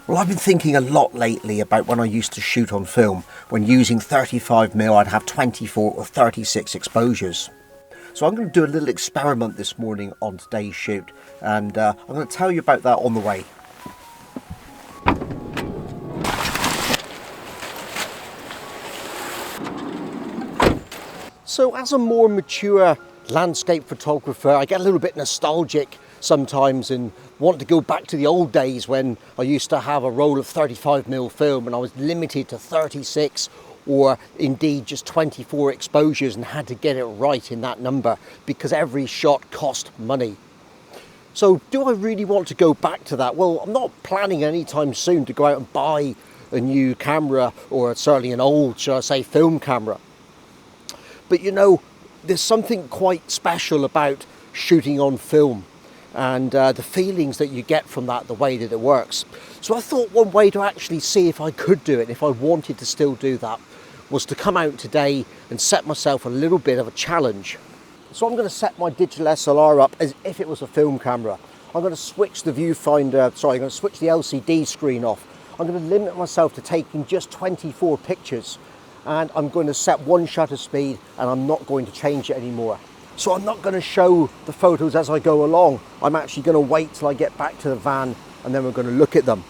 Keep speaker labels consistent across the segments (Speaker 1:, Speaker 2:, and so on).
Speaker 1: Well, I've been thinking a lot lately about when I used to shoot on film. When using 35mm, I'd have 24 or 36 exposures. So I'm going to do a little experiment this morning on today's shoot, and I'm going to tell you about that on the way. So as a more mature landscape photographer, I get a little bit nostalgic sometimes and want to go back to the old days when I used to have a roll of 35mm film and I was limited to 36 or indeed just 24 exposures and had to get it right in that number because every shot cost money. So do I really want to go back to that? Well, I'm not planning anytime soon to go out and buy a new camera, or certainly an old, shall I say, film camera. But you know, there's something quite special about shooting on film and the feelings that you get from that, the way that it works. So I thought one way to actually see if I could do it, if I wanted to still do that, was to come out today and set myself a little bit of a challenge. So I'm going to set my Digital SLR up as if it was a film camera. I'm going to switch the viewfinder, I'm going to switch the LCD screen off. I'm going to limit myself to taking just 24 pictures. And I'm going to set one shutter speed and I'm not going to change it anymore. So I'm not going to show the photos as I go along. I'm actually going to wait till I get back to the van and then we're going to look at them.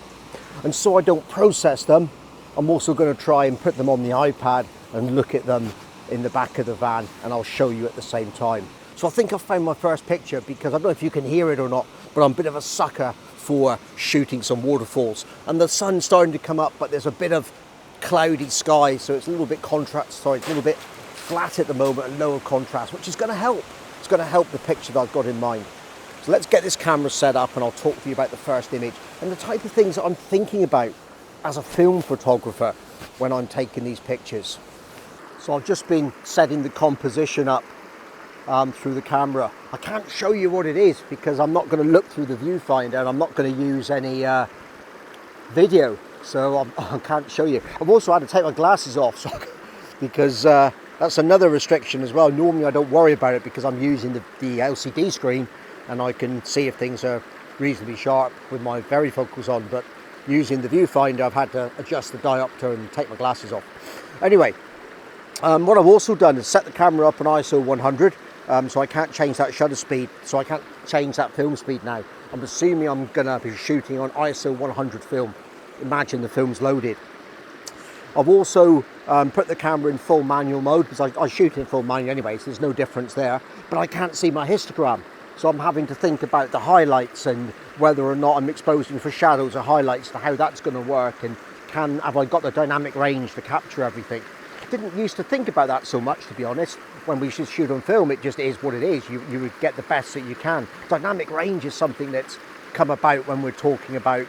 Speaker 1: And so I don't process them, I'm also going to try and put them on the iPad and look at them in the back of the van, and I'll show you at the same time. So I think I found my first picture, because I don't know if you can hear it or not, but I'm a bit of a sucker for shooting some waterfalls. And the sun's starting to come up, but there's a bit of cloudy sky, so it's a little bit it's a little bit flat at the moment and lower contrast, which is going to help. It's going to help the picture that I've got in mind. So let's get this camera set up and I'll talk to you about the first image and the type of things that I'm thinking about as a film photographer when I'm taking these pictures. So I've just been setting the composition up through the camera. I can't show you what it is because I'm not going to look through the viewfinder and I'm not going to use any video. So I can't show you. I've also had to take my glasses off because that's another restriction as well. Normally I don't worry about it because I'm using the LCD screen and I can see if things are reasonably sharp with my varifocals on, but using the viewfinder I've had to adjust the diopter and take my glasses off. Anyway, what I've also done is set the camera up on ISO 100, so I can't change that shutter speed, so I can't change that film speed now. I'm assuming I'm going to be shooting on ISO 100 film. Imagine the film's loaded. I've also put the camera in full manual mode because I shoot in full manual anyway, so there's no difference there. But I can't see my histogram, so I'm having to think about the highlights and whether or not I'm exposing for shadows or highlights, to how that's going to work, and have I got the dynamic range to capture everything. I didn't used to think about that so much, to be honest. When we should shoot on film, it just is what it is. You would get the best that you can. Dynamic range is something that's come about when we're talking about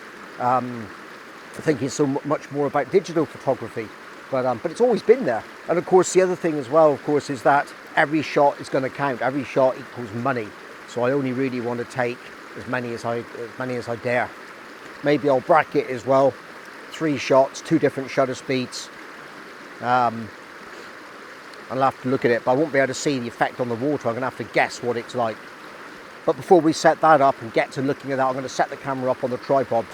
Speaker 1: thinking so much more about digital photography, but it's always been there. And of course the other thing as well, of course, is that every shot is going to count. Every shot equals money, so I only really want to take as many as I dare. Maybe I'll bracket as well, 3 shots, 2 different shutter speeds. I'll have to look at it, but I won't be able to see the effect on the water. I'm going to have to guess what it's like. But before we set that up and get to looking at that, I'm going to set the camera up on the tripod.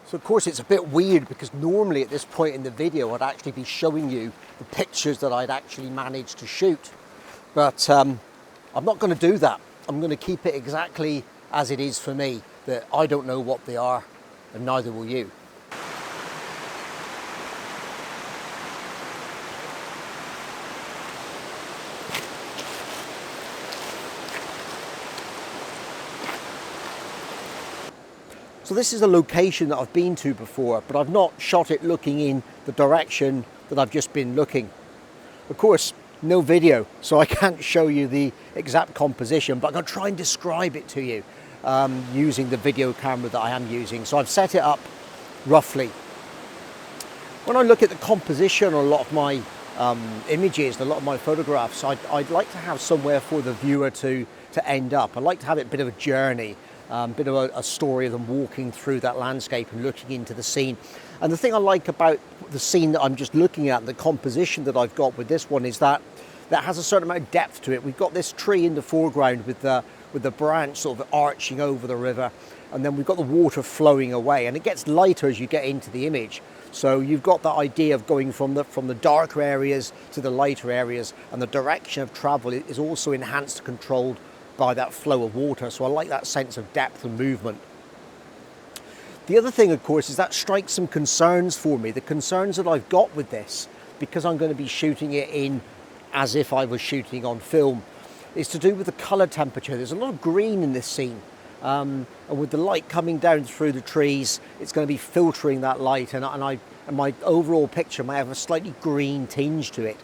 Speaker 1: So of course it's a bit weird because normally at this point in the video I'd actually be showing you the pictures that I'd actually managed to shoot. But I'm not going to do that. I'm going to keep it exactly as it is for me, that I don't know what they are and neither will you. So this is a location that I've been to before, but I've not shot it looking in the direction that I've just been looking. Of course, no video, so I can't show you the exact composition, but I'm going to try and describe it to you using the video camera that I am using. So I've set it up roughly. When I look at the composition on a lot of my images, a lot of my photographs, I'd like to have somewhere for the viewer to end up. I'd like to have it a bit of a journey. Bit of a story of them walking through that landscape and looking into the scene. And the thing I like about the scene that I'm just looking at, the composition that I've got with this one, is that that has a certain amount of depth to it. We've got this tree in the foreground with the branch sort of arching over the river, and then we've got the water flowing away, and it gets lighter as you get into the image. So you've got that idea of going from the darker areas to the lighter areas, and the direction of travel is also enhanced and controlled by that flow of water. So I like that sense of depth and movement. The other thing, of course, is that strikes some concerns for me. The concerns that I've got with this, because I'm going to be shooting it in as if I was shooting on film, is to do with the colour temperature. There's a lot of green in this scene. And with the light coming down through the trees, it's going to be filtering that light, and my overall picture might have a slightly green tinge to it.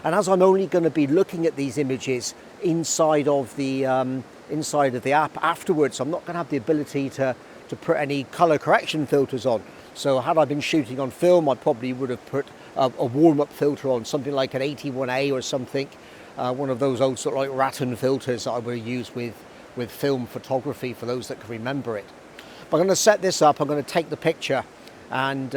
Speaker 1: And as I'm only going to be looking at these images inside of the app afterwards, I'm not going to have the ability to put any colour correction filters on. So had I been shooting on film, I probably would have put a warm-up filter on, something like an 81A or something, one of those old sort of like rattan filters that I would use with film photography, for those that can remember it. But I'm going to set this up, I'm going to take the picture, and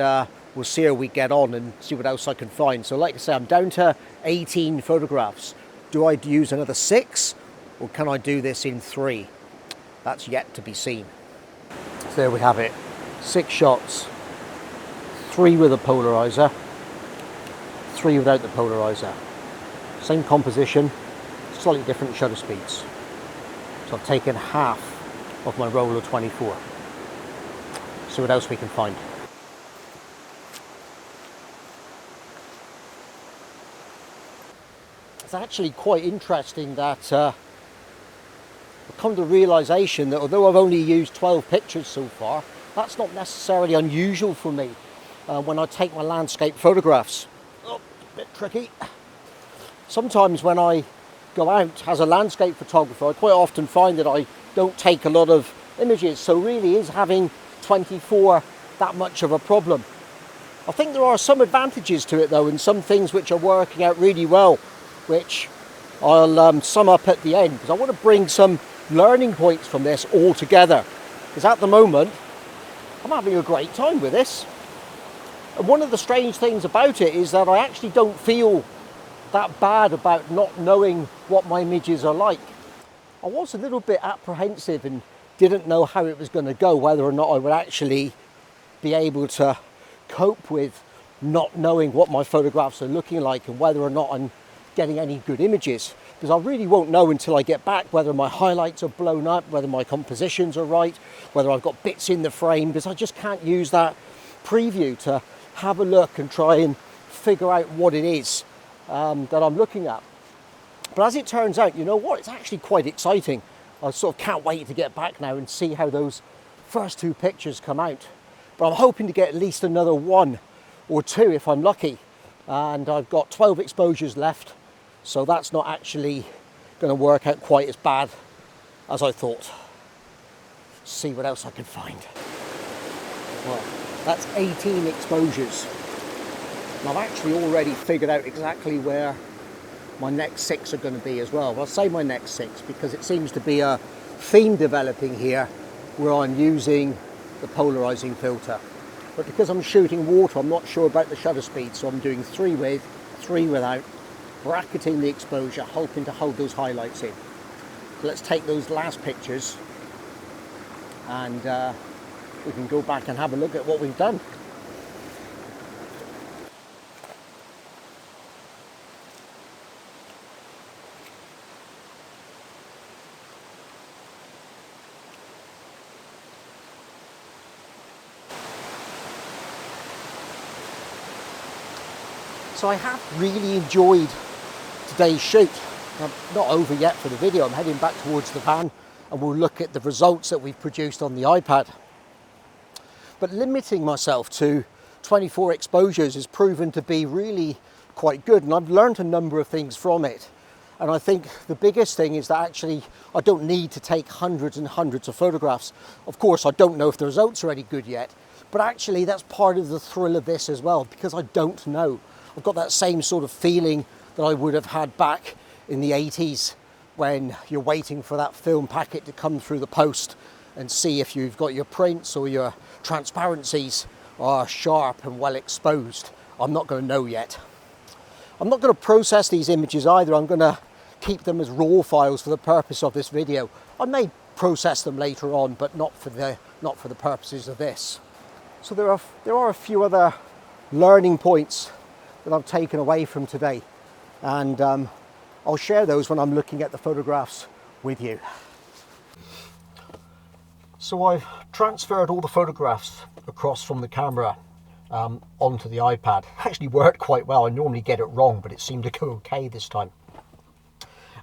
Speaker 1: we'll see how we get on and see what else I can find. So like I say, I'm down to 18 photographs. Do I use another 6, or can I do this in 3? That's yet to be seen. So there we have it, 6 shots, 3 with a polarizer, 3 without the polarizer. Same composition, slightly different shutter speeds. So I've taken half of my roll of 24. See what else we can find. It's actually quite interesting that I've come to the realisation that although I've only used 12 pictures so far, that's not necessarily unusual for me when I take my landscape photographs. Oh, a bit tricky. Sometimes when I go out as a landscape photographer, I quite often find that I don't take a lot of images, so really is having 24 that much of a problem? I think there are some advantages to it though, and some things which are working out really well, which I'll sum up at the end, because I want to bring some learning points from this all together, because at the moment I'm having a great time with this. And one of the strange things about it is that I actually don't feel that bad about not knowing what my images are like. I was a little bit apprehensive and didn't know how it was going to go, whether or not I would actually be able to cope with not knowing what my photographs are looking like and whether or not I'm getting any good images, because I really won't know until I get back whether my highlights are blown up, whether my compositions are right, whether I've got bits in the frame, because I just can't use that preview to have a look and try and figure out what it is that I'm looking at. But as it turns out, you know what, it's actually quite exciting. I sort of can't wait to get back now and see how those first 2 pictures come out. But I'm hoping to get at least another 1 or 2 if I'm lucky. And I've got 12 exposures left, so that's not actually going to work out quite as bad as I thought. See what else I can find. Well, that's 18 exposures. And I've actually already figured out exactly where my next 6 are going to be as well. I'll say my next 6 because it seems to be a theme developing here where I'm using the polarizing filter. But because I'm shooting water, I'm not sure about the shutter speed, so I'm doing 3 with, 3 without, bracketing the exposure, hoping to hold those highlights in. So let's take those last pictures and we can go back and have a look at what we've done. So I have really enjoyed today's shoot. I'm not over yet for the video, I'm heading back towards the van and we'll look at the results that we've produced on the iPad. But limiting myself to 24 exposures has proven to be really quite good, and I've learned a number of things from it. And I think the biggest thing is that actually I don't need to take hundreds and hundreds of photographs. Of course, I don't know if the results are any good yet, but actually that's part of the thrill of this as well, because I don't know. I've got that same sort of feeling that I would have had back in the 80s when you're waiting for that film packet to come through the post and see if you've got your prints or your transparencies are sharp and well exposed. I'm not going to know yet. I'm not going to process these images either. I'm going to keep them as raw files for the purpose of this video. I may process them later on, but not for the purposes of this. So there are a few other learning points that I've taken away from today, and I'll share those when I'm looking at the photographs with you. So I've transferred all the photographs across from the camera onto the iPad. It actually worked quite well. I normally get it wrong, but it seemed to go okay this time.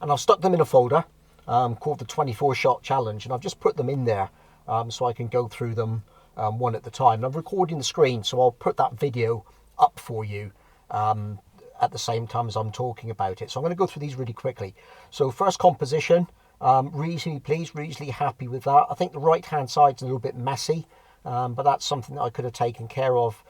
Speaker 1: And I've stuck them in a folder called the 24 shot challenge, and I've just put them in there so I can go through them one at a time. And I'm recording the screen, so I'll put that video up for you at the same time as I'm talking about it. So I'm going to go through these really quickly. So first composition, reasonably pleased, reasonably happy with that. I think the right hand side's a little bit messy, but that's something that I could have taken care of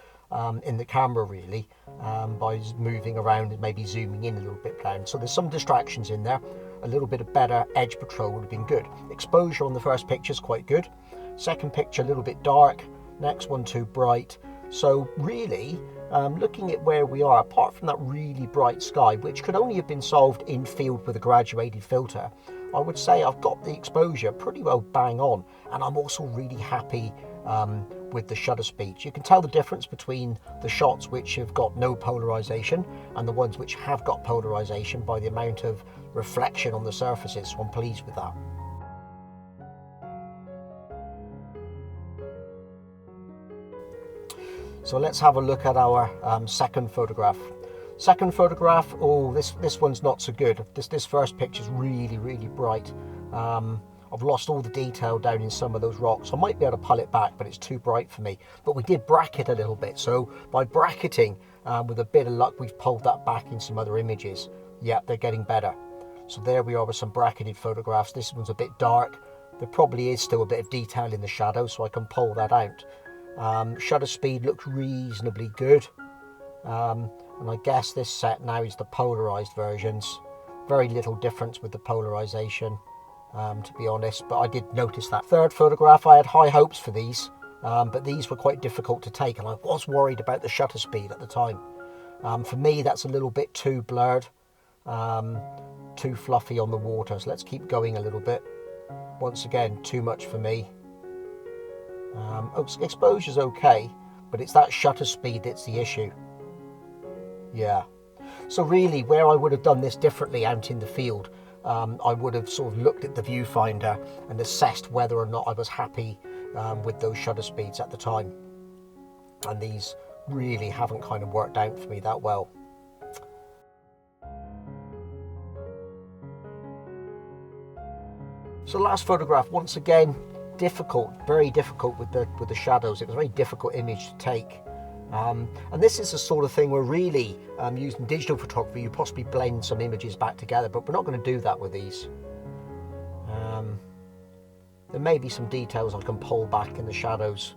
Speaker 1: in the camera really, by moving around and maybe zooming in a little bit down. So there's some distractions in there. A little bit of better edge control would have been good. Exposure on the first picture is quite good. Second picture a little bit dark. Next one too bright. So really, looking at where we are, apart from that really bright sky, which could only have been solved in field with a graduated filter, I would say I've got the exposure pretty well bang on, and I'm also really happy with the shutter speeds. You can tell the difference between the shots which have got no polarization and the ones which have got polarization by the amount of reflection on the surfaces, so I'm pleased with that. So let's have a look at our second photograph. Second photograph, oh, this one's not so good. This first picture is really bright. I've lost all the detail down in some of those rocks. I might be able to pull it back, but it's too bright for me. But we did bracket a little bit, so by bracketing, with a bit of luck, we've pulled that back in some other images. Yeah, they're getting better. So there we are with some bracketed photographs. This one's a bit dark. There probably is still a bit of detail in the shadow, so I can pull that out. Shutter speed looks reasonably good. And I guess this set now is the polarized versions. Very little difference with the polarization, to be honest, but I did notice that. Third photograph, I had high hopes for these, but these were quite difficult to take, and I was worried about the shutter speed at the time. For me, that's a little bit too blurred, too fluffy on the water, so let's keep going a little bit. Once again, too much for me. Exposure's okay, but it's that shutter speed that's the issue. Yeah. So really, where I would have done this differently out in the field, I would have sort of looked at the viewfinder and assessed whether or not I was happy with those shutter speeds at the time. And these really haven't kind of worked out for me that well. So last photograph, once again, difficult, very difficult with the shadows. It was a very difficult image to take. And this is the sort of thing where really using digital photography, you possibly blend some images back together, but we're not going to do that with these. There may be some details I can pull back in the shadows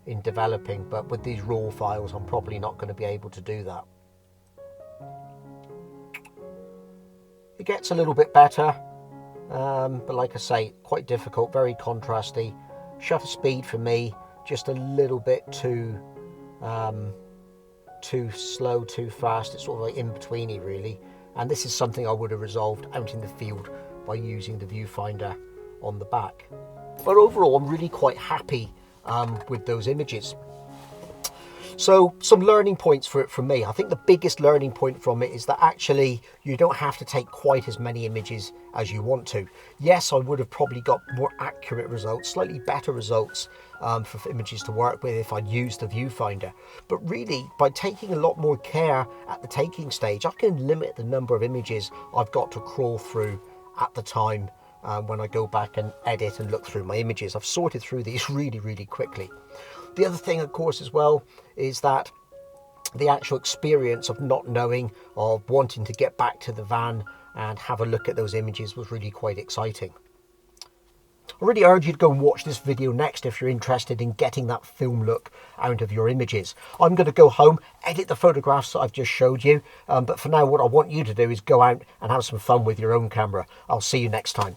Speaker 1: in developing, but with these raw files, I'm probably not going to be able to do that. It gets a little bit better, but like I say, quite difficult, very contrasty. Shutter speed for me, just a little bit too slow, too fast. It's sort of like in-betweeny really, and this is something I would have resolved out in the field by using the viewfinder on the back. But overall, I'm really quite happy with those images. So some learning points for it from me. I think the biggest learning point from it is that actually you don't have to take quite as many images as you want to. Yes, I would have probably got more accurate results, slightly better results for images to work with if I'd used the viewfinder. But really, by taking a lot more care at the taking stage, I can limit the number of images I've got to crawl through at the time when I go back and edit and look through my images. I've sorted through these really quickly. The other thing, of course, as well, is that the actual experience of not knowing, of wanting to get back to the van and have a look at those images was really quite exciting. I really urge you to go and watch this video next if you're interested in getting that film look out of your images. I'm going to go home, edit the photographs that I've just showed you, but for now what I want you to do is go out and have some fun with your own camera. I'll see you next time.